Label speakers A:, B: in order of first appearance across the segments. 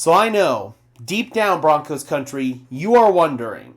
A: So I know, deep down Broncos country, you are wondering,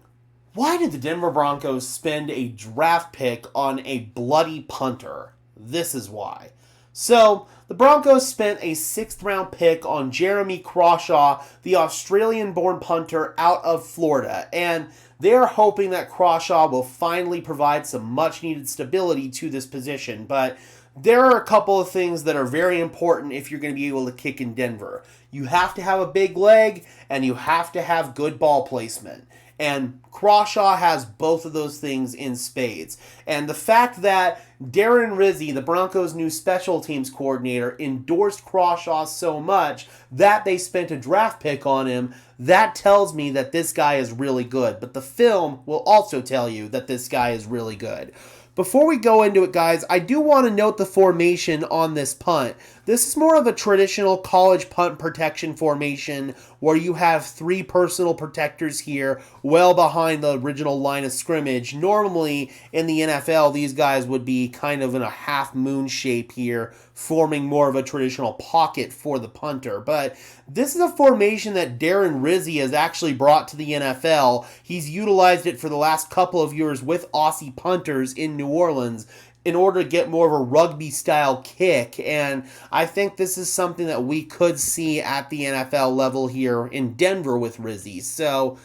A: why did the Denver Broncos spend a draft pick on a bloody punter? This is why. So, the Broncos spent a 6th round pick on Jeremy Crawshaw, the Australian-born punter out of Florida, and they're hoping that Crawshaw will finally provide some much-needed stability to this position, but there are a couple of things that are very important if you're going to be able to kick in Denver. You have to have a big leg, and you have to have good ball placement. And Crawshaw has both of those things in spades. And the fact that Darren Rizzi, the Broncos' new special teams coordinator, endorsed Crawshaw so much that they spent a draft pick on him, that tells me that this guy is really good. But the film will also tell you that this guy is really good. Before we go into it, guys, I do want to note the formation on this punt. This is more of a traditional college punt protection formation where you have 3 personal protectors here well behind the original line of scrimmage. Normally, in the NFL, these guys would be kind of in a half moon shape here, forming more of a traditional pocket for the punter. But this is a formation that Darren Rizzi has actually brought to the NFL. He's utilized it for the last couple of years with Aussie punters in New Orleans in order to get more of a rugby-style kick, and I think this is something that we could see at the NFL level here in Denver with Rizzi. So,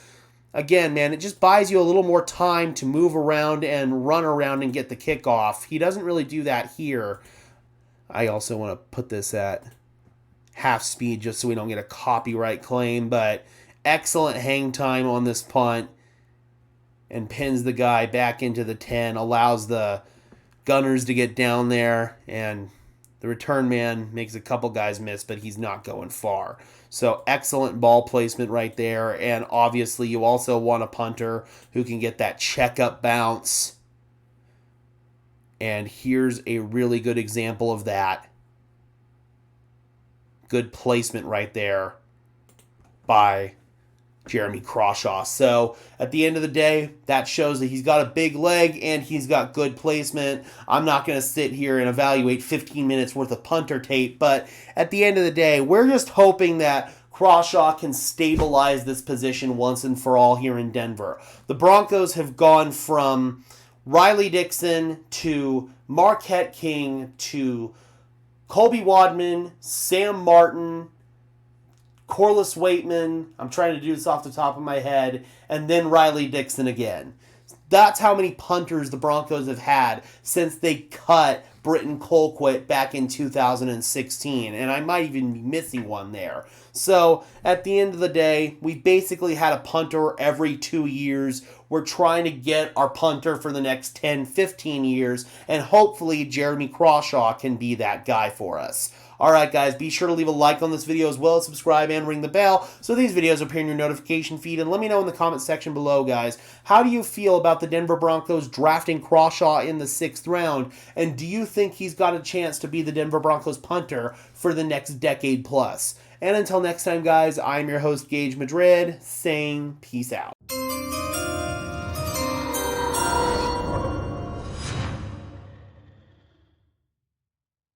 A: again, man, it just buys you a little more time to move around and run around and get the kickoff. He doesn't really do that here. I also want to put this at half speed just so we don't get a copyright claim, but excellent hang time on this punt and pins the guy back into the 10, allows the Gunners to get down there, and the return man makes a couple guys miss, but he's not going far. So excellent ball placement right there, and obviously you also want a punter who can get that check-up bounce. And here's a really good example of that. Good placement right there by Jeremy Crawshaw. So at the end of the day, that shows that he's got a big leg and he's got good placement. I'm not going to sit here and evaluate 15 minutes worth of punter tape, but at the end of the day, we're just hoping that Crawshaw can stabilize this position once and for all here in Denver. The Broncos have gone from Riley Dixon to Marquette King to Colby Wadman, Sam Martin, Corliss Waitman, I'm trying to do this off the top of my head, and then Riley Dixon again. That's how many punters the Broncos have had since they cut Britton Colquitt back in 2016, and I might even be missing one there. So, at the end of the day, we basically had a punter every 2 years. We're trying to get our punter for the next 10, 15 years, and hopefully Jeremy Crawshaw can be that guy for us. Alright guys, be sure to leave a like on this video as well as subscribe and ring the bell so these videos appear in your notification feed, and let me know in the comment section below, guys, how do you feel about the Denver Broncos drafting Crawshaw in the 6th round, and do you think he's got a chance to be the Denver Broncos punter for the next decade plus? And until next time, guys, I'm your host, Gage Madrid, saying peace out.